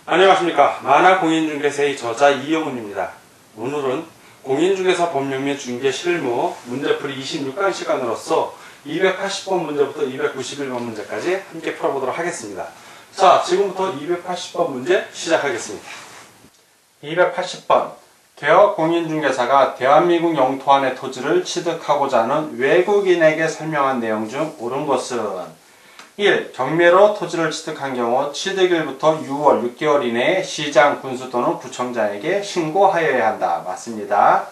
안녕하십니까. 만화공인중개사의 저자 이영훈입니다. 오늘은 공인중개사 법령 및 중개 실무 문제풀이 26강 시간으로서 280번 문제부터 291번 문제까지 함께 풀어보도록 하겠습니다. 자, 지금부터 280번 문제 시작하겠습니다. 280번 개업 공인중개사가 대한민국 영토 안의 토지를 취득하고자 하는 외국인에게 설명한 내용 중 옳은 것은 1. 경매로 토지를 취득한 경우 취득일부터 6월 6개월 이내에 시장, 군수 또는 구청장에게 신고하여야 한다. 맞습니다.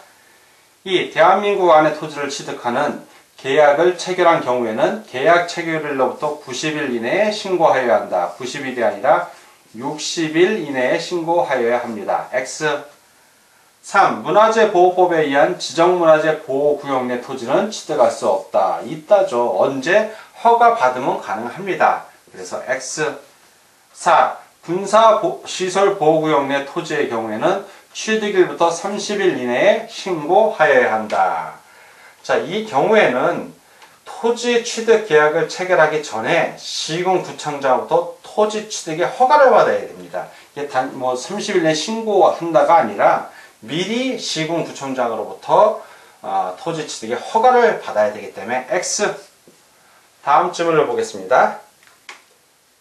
2. 대한민국 안의 토지를 취득하는 계약을 체결한 경우에는 계약 체결일로부터 90일 이내에 신고하여야 한다. 90일이 아니라 60일 이내에 신고하여야 합니다. X. 3. 문화재보호법에 의한 지정문화재 보호구역 내 토지는 취득할 수 없다. 있다죠. 언제? 허가받으면 가능합니다. 그래서 X. 4. 군사시설보호구역 내 토지의 경우에는 취득일부터 30일 이내에 신고하여야 한다. 자, 이 경우에는 토지 취득 계약을 체결하기 전에 시군구청장부터 토지 취득의 허가를 받아야 됩니다. 이게 단 30일 내에 신고한다가 아니라 미리 시군구청장으로부터 토지 취득의 허가를 받아야 되기 때문에 X. 다음 질문을 보겠습니다.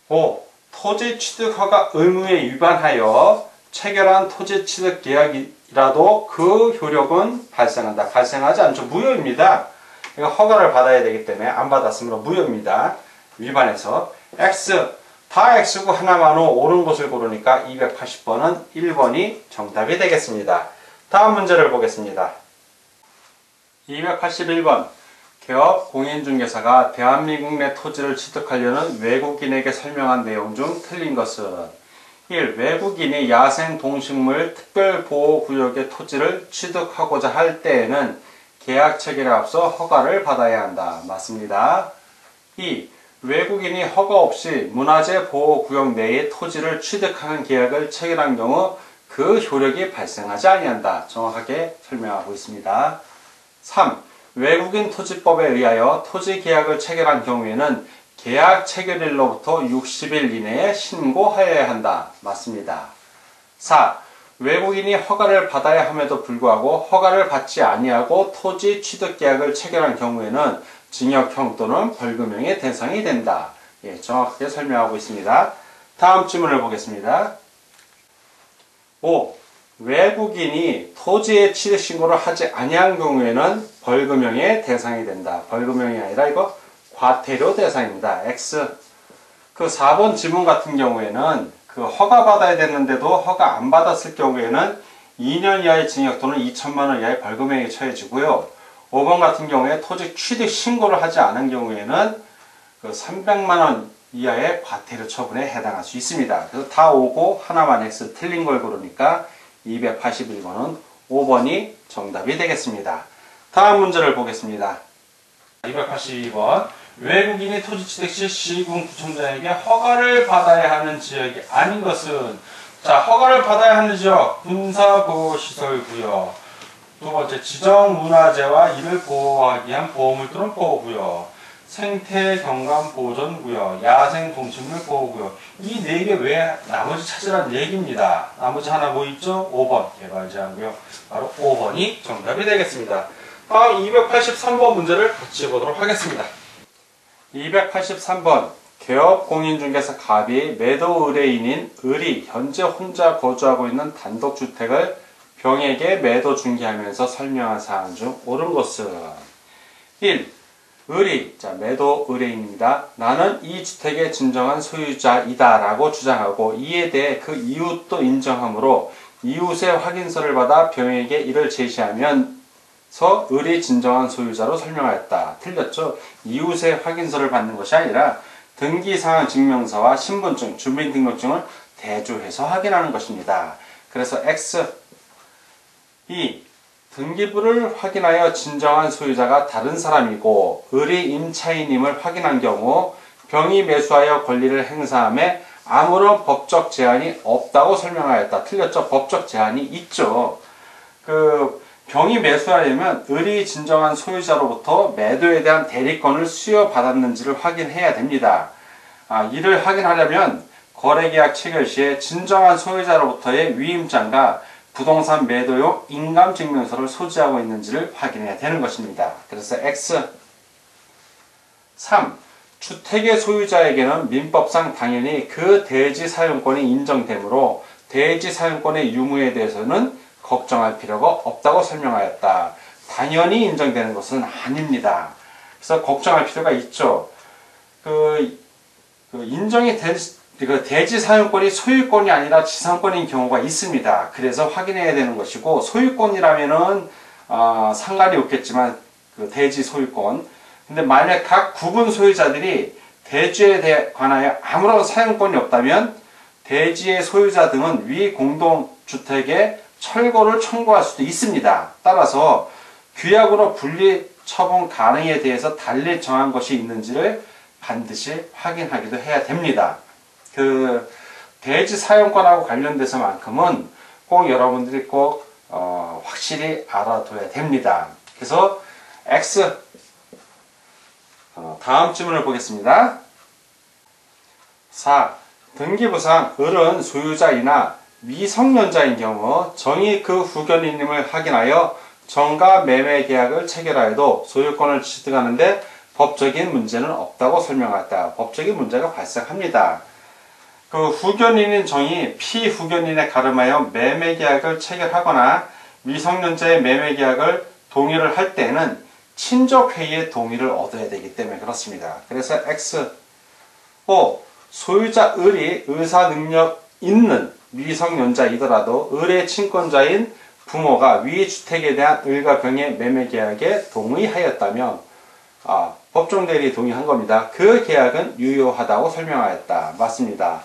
5. 토지 취득 허가 의무에 위반하여 체결한 토지 취득 계약이라도 그 효력은 발생한다. 발생하지 않죠. 무효입니다. 이거 허가를 받아야 되기 때문에 안 받았으므로 무효입니다. 위반해서 X. 다 X고 하나만 옳은 것을 고르니까 280번은 1번이 정답이 되겠습니다. 다음 문제를 보겠습니다. 281번 개업 공인중개사가 대한민국 내 토지를 취득하려는 외국인에게 설명한 내용 중 틀린 것은 1. 외국인이 야생동식물 특별보호구역의 토지를 취득하고자 할 때에는 계약 체결에 앞서 허가를 받아야 한다. 맞습니다. 2. 외국인이 허가 없이 문화재보호구역 내의 토지를 취득하는 계약을 체결한 경우 그 효력이 발생하지 아니한다. 정확하게 설명하고 있습니다. 3. 외국인 토지법에 의하여 토지 계약을 체결한 경우에는 계약 체결일로부터 60일 이내에 신고하여야 한다. 맞습니다. 4. 외국인이 허가를 받아야 함에도 불구하고 허가를 받지 아니하고 토지 취득 계약을 체결한 경우에는 징역형 또는 벌금형의 대상이 된다. 예, 정확하게 설명하고 있습니다. 다음 질문을 보겠습니다. 5. 외국인이 토지의 취득 신고를 하지 아니한 경우에는 벌금형의 대상이 된다. 벌금형이 아니라 이거 과태료 대상입니다. X. 그 4번 지문 같은 경우에는 그 허가 받아야 됐는데도 허가 안 받았을 경우에는 2년 이하의 징역 또는 2천만 원 이하의 벌금형이 처해지고요. 5번 같은 경우에 토지 취득 신고를 하지 않은 경우에는 그 300만 원 이하의 과태료 처분에 해당할 수 있습니다. 그래서 다 오고 하나만 X 틀린 걸 고르니까 281번은 5번이 정답이 되겠습니다. 다음 문제를 보겠습니다. 282번 외국인이 토지 취득 시 시군구청장에게 허가를 받아야 하는 지역이 아닌 것은 자, 허가를 받아야 하는 지역 군사보호시설구역 두 번째 지정문화재와 이를 보호하기 위한 보호물 또는 보호구역 생태경관보존구역, 야생동식물 보호구역 이 4개 외에 나머지 찾으라는 얘기입니다. 나머지 하나 뭐 있죠? 5번 개발제한구역 바로 5번이 정답이 되겠습니다. 다음 283번 문제를 같이 보도록 하겠습니다. 283번 개업공인중개사 갑이 매도 의뢰인인 을이 현재 혼자 거주하고 있는 단독주택을 병에게 매도 중개하면서 설명한 사항 중 옳은 것은 1. 을이 매도 의뢰인입니다. 나는 이 주택의 진정한 소유자이다 라고 주장하고 이에 대해 그 이웃도 인정하므로 이웃의 확인서를 받아 병에게 이를 제시하면서 을이 진정한 소유자로 설명하였다. 틀렸죠? 이웃의 확인서를 받는 것이 아니라 등기사항 증명서와 신분증, 주민등록증을 대조해서 확인하는 것입니다. 그래서 X. 2. 등기부를 확인하여 진정한 소유자가 다른 사람이고 을이 임차인임을 확인한 경우 병이 매수하여 권리를 행사함에 아무런 법적 제한이 없다고 설명하였다. 틀렸죠? 법적 제한이 있죠. 병이 매수하려면 을이 진정한 소유자로부터 매도에 대한 대리권을 수여받았는지를 확인해야 됩니다. 이를 확인하려면 거래계약 체결 시에 진정한 소유자로부터의 위임장과 부동산 매도용 인감증명서를 소지하고 있는지를 확인해야 되는 것입니다. 그래서 X. 3. 주택의 소유자에게는 민법상 당연히 그 대지 사용권이 인정되므로 대지 사용권의 유무에 대해서는 걱정할 필요가 없다고 설명하였다. 당연히 인정되는 것은 아닙니다. 그래서 걱정할 필요가 있죠. 인정이 대지 사용권이 소유권이 아니라 지상권인 경우가 있습니다. 그래서 확인해야 되는 것이고, 소유권이라면은 상관이 없겠지만 대지 소유권. 근데 만약 각 구분 소유자들이 대지에 관하여 아무런 사용권이 없다면 대지의 소유자 등은 위 공동주택의 철거를 청구할 수도 있습니다. 따라서 규약으로 분리 처분 가능에 대해서 달리 정한 것이 있는지를 반드시 확인하기도 해야 됩니다. 대지 사용권하고 관련돼서만큼은 꼭 여러분들이 꼭 확실히 알아둬야 됩니다. 그래서 X. 다음 질문을 보겠습니다. 4. 등기부상 을은 소유자이나 미성년자인 경우 정의 그 후견인임을 확인하여 정가 매매 계약을 체결하여도 소유권을 취득하는데 법적인 문제는 없다고 설명하였다. 법적인 문제가 발생합니다. 후견인인 정의 피후견인에 가름하여 매매 계약을 체결하거나 미성년자의 매매 계약을 동의를 할 때에는 친족회의의 동의를 얻어야 되기 때문에 그렇습니다. 그래서 X. 5. 소유자 을이 의사 능력 있는 미성년자이더라도 을의 친권자인 부모가 위 주택에 대한 을과 병의 매매 계약에 동의하였다면 법정 대리에 동의한 겁니다. 그 계약은 유효하다고 설명하였다. 맞습니다.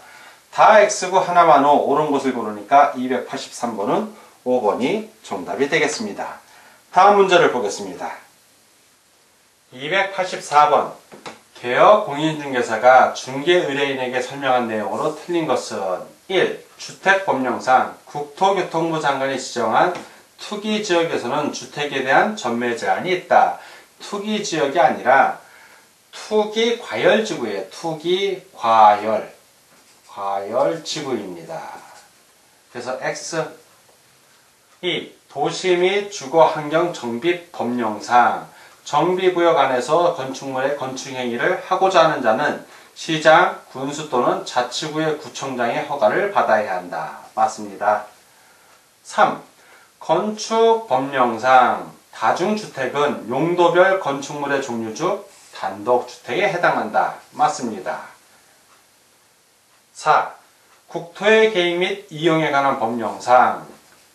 다 X고 하나만 O, 옳은 것을 고르니까 283번은 5번이 정답이 되겠습니다. 다음 문제를 보겠습니다. 284번. 개업 공인중개사가 중개 의뢰인에게 설명한 내용으로 틀린 것은 1. 주택법령상 국토교통부 장관이 지정한 투기지역에서는 주택에 대한 전매 제한이 있다. 투기지역이 아니라 투기과열지구예요. 과열지구입니다. 그래서 X. 2. 도시 및 주거환경정비법령상 정비구역 안에서 건축물의 건축행위를 하고자 하는 자는 시장, 군수 또는 자치구의 구청장의 허가를 받아야 한다. 맞습니다. 3. 건축법령상 다중주택은 용도별 건축물의 종류 중 단독주택에 해당한다. 맞습니다. 4. 국토의 개입 및 이용에 관한 법령상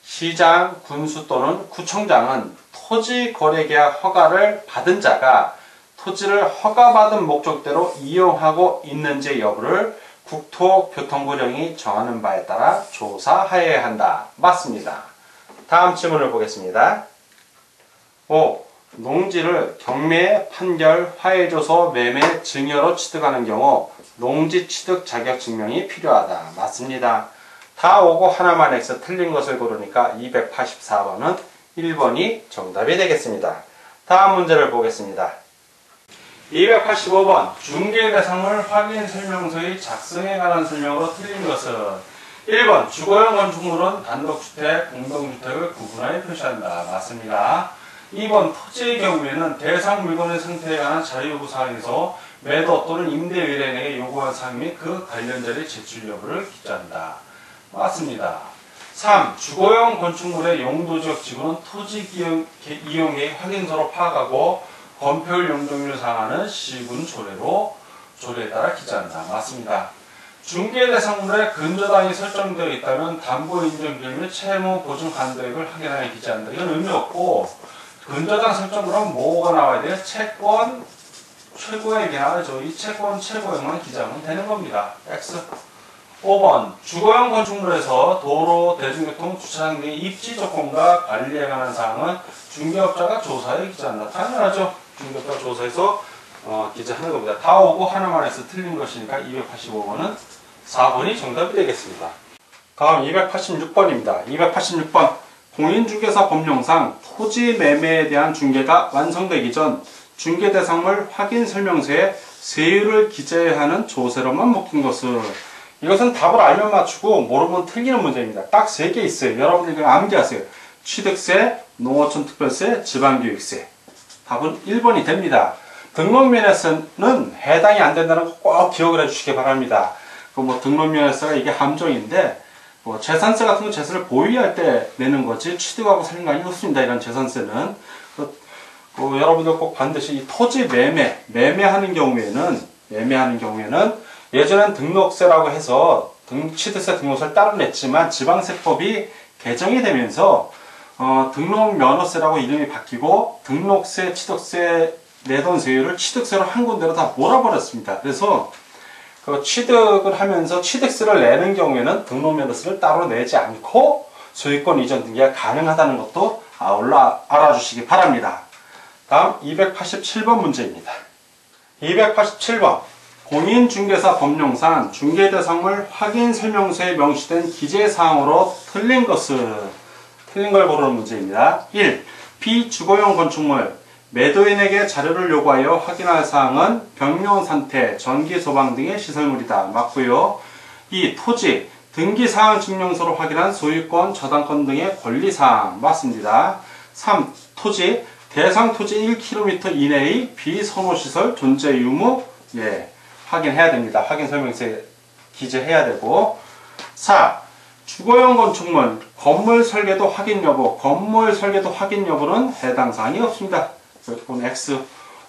시장, 군수 또는 구청장은 토지거래계약 허가를 받은 자가 토지를 허가받은 목적대로 이용하고 있는지 여부를 국토교통부령이 정하는 바에 따라 조사하여야 한다. 맞습니다. 다음 질문을 보겠습니다. 5. 농지를 경매, 판결, 화해조서, 매매, 증여로 취득하는 경우 농지 취득 자격 증명이 필요하다. 맞습니다. 다 오고 하나만 X 틀린 것을 고르니까 284번은 1번이 정답이 되겠습니다. 다음 문제를 보겠습니다. 285번. 중개대상물 확인 설명서의 작성에 관한 설명으로 틀린 것은 1번. 주거용 건축물은 단독주택, 공동주택을 구분하여 표시한다. 맞습니다. 2번. 토지의 경우에는 대상 물건의 상태에 관한 자료요구 사항에서 매도 또는 임대 의뢰인에게 요구한 사항 및 그 관련 자료 제출 여부를 기재한다. 맞습니다. 3. 주거용 건축물의 용도지역 지구는 토지 이용계획 확인서로 파악하고 건폐율 용적률을 상하는 시군 조례에 따라 기재한다. 맞습니다. 중개대상물에 근저당이 설정되어 있다면 담보인정기획 및 채무 보증 간도액을 확인하여 기재한다. 이건 의미 없고 근저당 설정 그러면 뭐가 나와야 돼요? 채권 최고액이 나와야죠. 이 채권 최고액만 기재하면 되는 겁니다. X. 5번. 주거용 건축물에서 도로, 대중교통, 주차장 등의 입지 조건과 관리에 관한 사항은 중개업자가 조사에 기재한다. 당연하죠. 중개업자가 조사해서 기재하는 겁니다. 다 오고 하나만 해서 틀린 것이니까 285번은 4번이 정답이 되겠습니다. 다음 286번입니다. 286번. 공인중개사 법령상 토지 매매에 대한 중개가 완성되기 전 중개대상물 확인 설명서에 세율을 기재해야 하는 조세로만 묶인 것은 이것은 답을 알면 맞추고 모르면 틀리는 문제입니다. 딱 3개 있어요. 여러분들 이거 암기하세요. 취득세, 농어촌 특별세, 지방교육세. 답은 1번이 됩니다. 등록면허세는 해당이 안 된다는 거 꼭 기억을 해주시기 바랍니다. 뭐 등록면허세가 이게 함정인데 뭐 재산세 같은 거 재산을 보유할 때 내는 거지 취득하고 상관이 없습니다. 이런 재산세는 여러분들 꼭 반드시 이 토지 매매하는 경우에는 예전엔 등록세라고 해서 취득세 등록세를 따로 냈지만 지방세법이 개정이 되면서 등록면허세라고 이름이 바뀌고 등록세, 취득세 내던 세율을 취득세로 한 군데로 다 몰아버렸습니다. 그래서 취득을 하면서 취득세를 내는 경우에는 등록면허세를 따로 내지 않고 소유권 이전 등기가 가능하다는 것도 알아주시기 바랍니다. 다음 287번 문제입니다. 287번 공인중개사 법령상 중개대상물 확인설명서에 명시된 기재사항으로 틀린 걸 고르는 문제입니다. 1. 비주거용 건축물 매도인에게 자료를 요구하여 확인할 사항은 벽면 상태, 전기, 소방 등의 시설물이다. 맞고요. 2. 토지 등기사항 증명서로 확인한 소유권, 저당권 등의 권리사항. 맞습니다. 3. 토지 대상 토지 1km 이내의 비선호시설 존재 유무 확인해야 됩니다. 확인 설명서에 기재해야 되고 4. 주거용 건축물 건물 설계도 확인 여부는 해당 사항이 없습니다. 그건 X.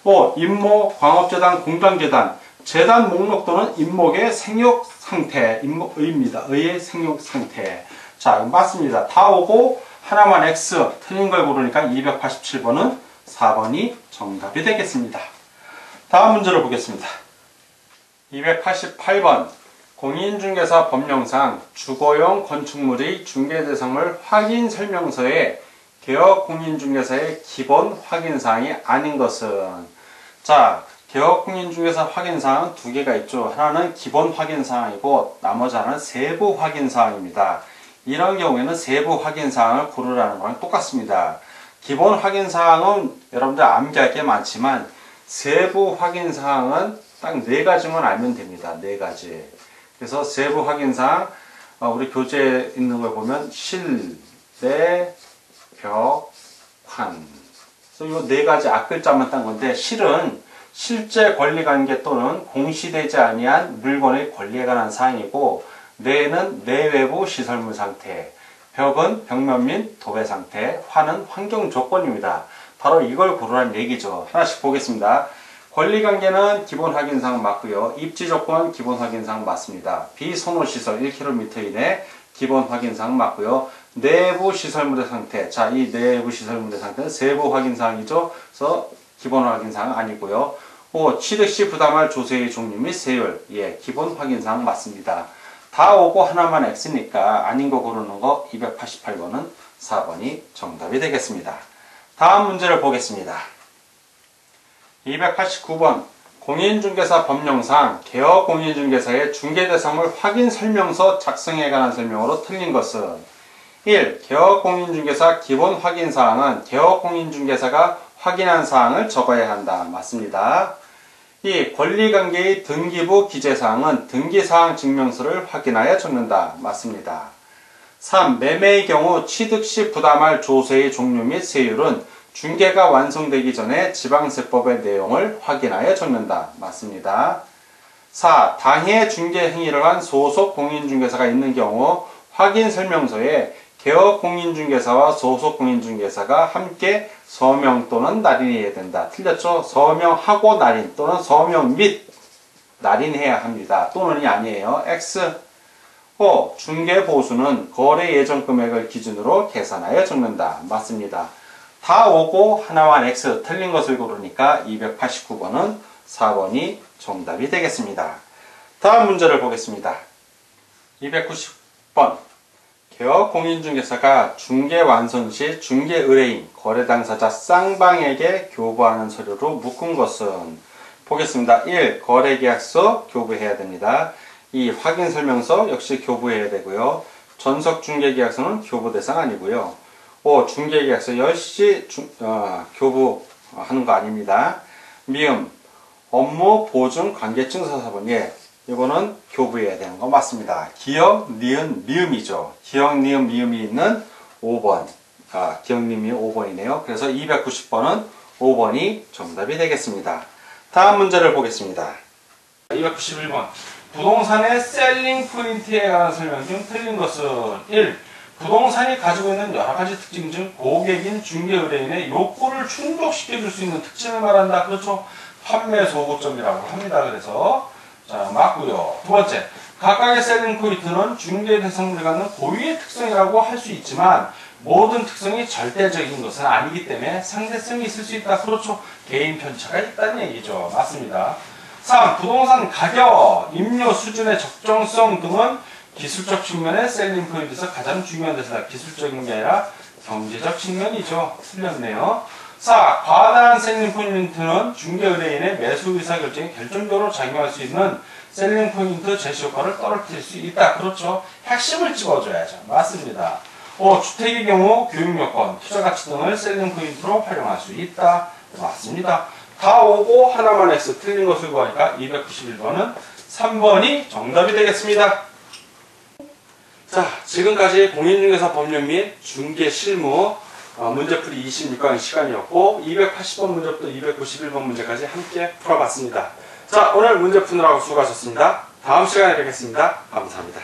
5. 임모, 광업재단, 공장재단 재단 목록 또는 임목의 생육 상태 의의 생육 상태. 자, 맞습니다. 다 오고 하나만 X 틀린 걸 고르니까 287번은 4번이 정답이 되겠습니다. 다음 문제를 보겠습니다. 288번 공인중개사 법령상 주거용 건축물의 중개대상물 확인설명서에 개업공인중개사의 기본 확인사항이 아닌 것은 자, 개업공인중개사 확인사항은 두 개가 있죠. 하나는 기본 확인사항이고 나머지 하나는 세부 확인사항입니다. 이런 경우에는 세부 확인사항을 고르라는 거랑 똑같습니다. 기본 확인사항은 여러분들 암기할 게 많지만 세부 확인사항은 딱 4가지만 알면 됩니다. 4가지. 그래서 세부 확인사항 우리 교재에 있는 걸 보면 실내, 벽, 환. 그래서 이 4가지 앞글자만 딴 건데 실은 실제 권리관계 또는 공시되지 아니한 물건의 권리에 관한 사항이고 내는 내외부 시설물 상태, 벽은 벽면 및 도배 상태, 환은 환경 조건입니다. 바로 이걸 고르라는 얘기죠. 하나씩 보겠습니다. 권리관계는 기본 확인사항 맞고요. 입지조건 기본 확인사항 맞습니다. 비선호시설 1km 이내 기본 확인사항 맞고요. 내부 시설물의 상태. 자, 이 내부 시설물의 상태는 세부 확인사항이죠. 그래서 기본 확인사항 아니고요. 5. 취득시 부담할 조세의 종류 및 세율. 기본 확인사항 맞습니다. 다 오고 하나만 X니까 아닌 거 고르는 거 288번은 4번이 정답이 되겠습니다. 다음 문제를 보겠습니다. 289번 공인중개사 법령상 개업공인중개사의 중개대상물 확인설명서 작성에 관한 설명으로 틀린 것은 1. 개업공인중개사 기본 확인사항은 개업공인중개사가 확인한 사항을 적어야 한다. 맞습니다. 2. 권리관계의 등기부 기재사항은 등기사항 증명서를 확인하여 적는다. 맞습니다. 3. 매매의 경우 취득시 부담할 조세의 종류 및 세율은 중개가 완성되기 전에 지방세법의 내용을 확인하여 적는다. 맞습니다. 4. 당해 중개 행위를 한 소속 공인중개사가 있는 경우 확인설명서에 개업공인중개사와 소속 공인중개사가 함께 서명 또는 날인해야 된다. 틀렸죠? 서명하고 날인 또는 서명 및 날인해야 합니다. 또는이 아니에요. X. 5. 중개보수는 거래 예정 금액을 기준으로 계산하여 적는다. 맞습니다. 다 오고 하나만 X 틀린 것을 고르니까 289번은 4번이 정답이 되겠습니다. 다음 문제를 보겠습니다. 290번 개업공인중개사가 중개 완성 시 중개 의뢰인, 거래 당사자 쌍방에게 교부하는 서류로 묶은 것은 보겠습니다. 1. 거래계약서 교부해야 됩니다. 2. 확인설명서 역시 교부해야 되고요. 전석중개계약서는 교부 대상 아니고요. 5. 중개계약서 역시 교부하는 거 아닙니다. 미음 업무 보증 관계증서 사본 이거는 교부해야 되는 거 맞습니다. 기역, 니은, 미음이죠. 기역, 니은, 미음이 있는 5번. 기역, 니은, 미음 5번이네요. 그래서 290번은 5번이 정답이 되겠습니다. 다음 문제를 보겠습니다. 291번. 부동산의 셀링 포인트에 관한 설명 중 틀린 것은 1. 부동산이 가지고 있는 여러 가지 특징 중 고객인 중개 의뢰인의 욕구를 충족시켜 줄 수 있는 특징을 말한다. 그렇죠? 판매 소고점이라고 합니다. 그래서 자, 맞고요. 두 번째, 각각의 셀링 포인트는 중개 대상물이 갖는 고유의 특성이라고 할 수 있지만 모든 특성이 절대적인 것은 아니기 때문에 상대성이 있을 수 있다. 그렇죠? 개인 편차가 있다는 얘기죠. 맞습니다. 3. 부동산 가격, 임료 수준의 적정성 등은 기술적 측면의 셀링 포인트에서 가장 중요한 데서다. 기술적인 게 아니라 경제적 측면이죠. 틀렸네요. 4. 과다한 셀링 포인트는 중개 의뢰인의 매수 의사 결정에 결정적으로 작용할 수 있는 셀링 포인트 제시 효과를 떨어뜨릴 수 있다. 그렇죠. 핵심을 집어줘야죠. 맞습니다. 5. 주택의 경우 교육 요건, 투자 가치 등을 셀링 포인트로 활용할 수 있다. 맞습니다. 다 오고 하나만 X 틀린 것을 구하니까 291번은 3번이 정답이 되겠습니다. 자, 지금까지 공인중개사 법률 및 중개 실무 문제풀이 26강 시간이었고 280번 문제부터 291번 문제까지 함께 풀어봤습니다. 자, 오늘 문제 푸느라고 수고하셨습니다. 다음 시간에 뵙겠습니다. 감사합니다.